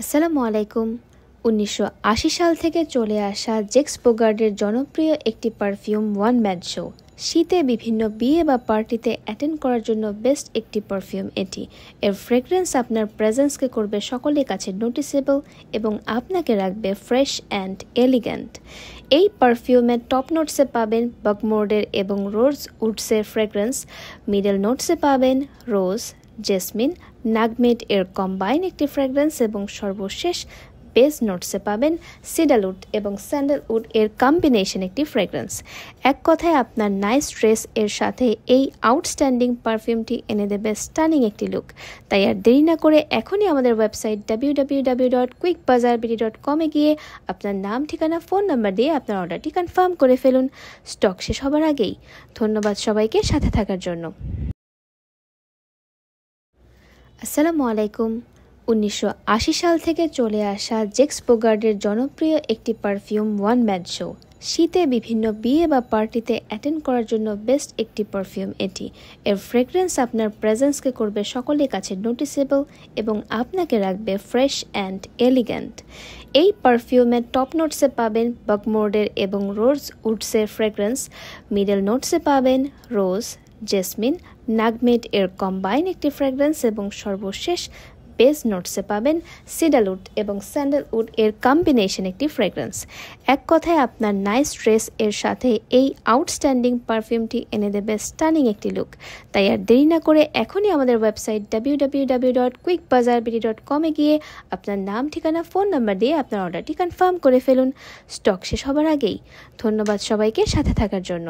আসসালামু আলাইকুম। ১৯৮০ সাল থেকে চলে আসা জেক্স বোগার্ডের জনপ্রিয় একটি পারফিউম ওয়ান ম্যান শো। শীতে বিভিন্ন বিয়ে বা পার্টিতে অ্যাটেন্ড করার জন্য বেস্ট একটি পারফিউম এটি। এর ফ্রেগরেন্স আপনার প্রেজেন্সকে করবে সকলের কাছে নোটিসেবল এবং আপনাকে রাখবে ফ্রেশ অ্যান্ড এলিগ্যান্ট। এই পারফিউমের টপ নোটসে পাবেন বাকমোর্ডের এবং রোজ উডসের ফ্রেগরেন্স, মিডল নোটসে পাবেন রোজ, জেসমিন, নাগমেড এর কম্বাইন একটি ফ্রেগরেন্স এবং সর্বশেষ বেস নোটসে পাবেন সিডালউড এবং স্যান্ডেলউড এর কম্বিনেশন একটি ফ্রেগরেন্স। এক কথায় আপনার নাইস ড্রেস এর সাথে এই আউটস্ট্যান্ডিং পারফিউমটি এনে দেবে স্টানিং একটি লুক। তাই আর দেরি না করে এখনই আমাদের ওয়েবসাইট www.quickbazaarbd.com এ গিয়ে আপনার নাম, ঠিকানা, ফোন নাম্বার দিয়ে আপনার অর্ডারটি কনফার্ম করে ফেলুন স্টক শেষ হবার আগেই। ধন্যবাদ সবাইকে সাথে থাকার জন্য। আসসালামু আলাইকুম। ১৯৮০ সাল থেকে চলে আসা জেক্স বোগার্ডের জনপ্রিয় একটি পারফিউম ওয়ান ম্যান শো। শীতে বিভিন্ন বিয়ে বা পার্টিতে অ্যাটেন্ড করার জন্য বেস্ট একটি পারফিউম এটি। এর ফ্রেগরেন্স আপনার প্রেজেন্সকে করবে সকলের কাছে নোটিসেবল এবং আপনাকে রাখবে ফ্রেশ অ্যান্ড এলিগ্যান্ট। এই পারফিউমের টপ নোটসে পাবেন বাকমোর্ডের এবং রোজ উডসের ফ্রেগরেন্স, মিডল নোটসে পাবেন রোজ, জেসমিন, নাগমেড এর কম্বাইন একটি ফ্রেগরেন্স এবং সর্বশেষ বেস নোটসে পাবেন সিডালউড এবং স্যান্ডেলউড এর কম্বিনেশন একটি ফ্রেগরেন্স। এক কথায় আপনার নাইস ড্রেস এর সাথে এই আউটস্ট্যান্ডিং পারফিউমটি এনে দেবে স্টানিং একটি লুক। তাই আর দেরি না করে এখনই আমাদের ওয়েবসাইট www.quickbazaarbd.com এ গিয়ে আপনার নাম, ঠিকানা, ফোন নাম্বার দিয়ে আপনার অর্ডারটি কনফার্ম করে ফেলুন স্টক শেষ হবার আগেই। ধন্যবাদ সবাইকে সাথে থাকার জন্য।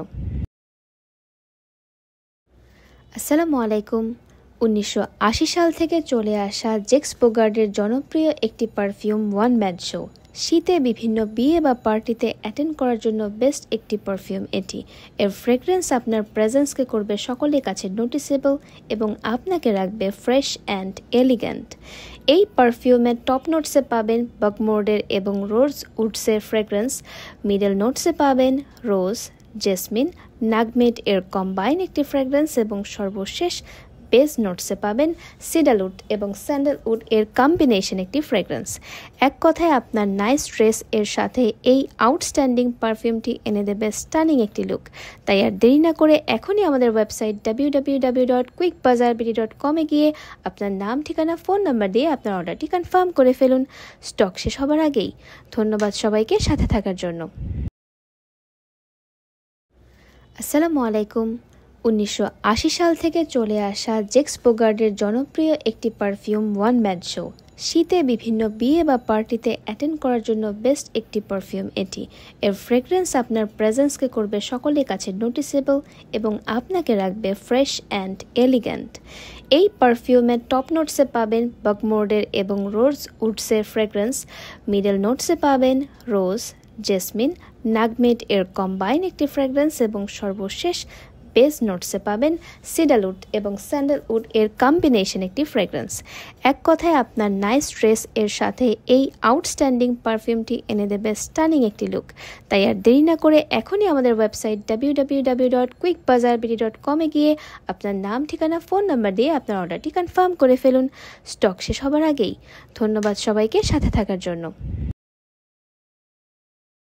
আসসালামু আলাইকুম। ১৯৮০ সাল থেকে চলে আসা জেক্স বোগার্ডের জনপ্রিয় একটি পারফিউম ওয়ান ম্যান শো। শীতে বিভিন্ন বিয়ে বা পার্টিতে অ্যাটেন্ড করার জন্য বেস্ট একটি পারফিউম এটি। এর ফ্রেগরেন্স আপনার প্রেজেন্সকে করবে সকলের কাছে নোটিসেবল এবং আপনাকে রাখবে ফ্রেশ অ্যান্ড এলিগ্যান্ট। এই পারফিউমের টপ নোটসে পাবেন বাকমোর্ডের এবং রোজ উডসের ফ্রেগরেন্স, মিডল নোটসে পাবেন রোজ, জেসমিন, নাগমেড এর কম্বাইন একটি ফ্রেগরেন্স এবং সর্বশেষ বেস নোটসে পাবেন সিডালউড এবং স্যান্ডেলউড এর কম্বিনেশন একটি ফ্রেগরেন্স। এক কথায় আপনার নাইস ড্রেস এর সাথে এই আউটস্ট্যান্ডিং পারফিউমটি এনে দেবে স্টানিং একটি লুক। তাই আর দেরি না করে এখনই আমাদের ওয়েবসাইট www.quickbazaarbd.com এ গিয়ে আপনার নাম, ঠিকানা, ফোন নাম্বার দিয়ে আপনার অর্ডারটি কনফার্ম করে ফেলুন স্টক শেষ হবার আগেই। ধন্যবাদ সবাইকে সাথে থাকার জন্য। আসসালামু আলাইকুম। ১৯৮০ সাল থেকে চলে আসা জেক্স বোগার্ডের জনপ্রিয় একটি পারফিউম ওয়ান ম্যান শো। শীতে বিভিন্ন বিয়ে বা পার্টিতে অ্যাটেন্ড করার জন্য বেস্ট একটি পারফিউম এটি। এর ফ্রেগরেন্স আপনার প্রেজেন্সকে করবে সকলের কাছে নোটিসেবল এবং আপনাকে রাখবে ফ্রেশ অ্যান্ড এলিগ্যান্ট। এই পারফিউমের টপ নোটসে পাবেন বাকমোর্ডের এবং রোজ উডসের ফ্রেগরেন্স, মিডল নোটসে পাবেন রোজ, জেসমিন, নাগমেড এর কম্বাইন একটি ফ্রেগরেন্স এবং সর্বশেষ বেস নোটসে পাবেন সিডালউড এবং স্যান্ডেলউড এর কম্বিনেশন একটি ফ্রেগরেন্স। এক কথায় আপনার নাইস ড্রেস এর সাথে এই আউটস্ট্যান্ডিং পারফিউমটি এনে দেবে স্টানিং একটি লুক। তাই আর দেরি না করে এখনই আমাদের ওয়েবসাইট www.quickbazaarbd.com এ গিয়ে আপনার নাম, ঠিকানা, ফোন নাম্বার দিয়ে আপনার অর্ডারটি কনফার্ম করে ফেলুন স্টক শেষ হবার আগেই। ধন্যবাদ সবাইকে সাথে থাকার জন্য।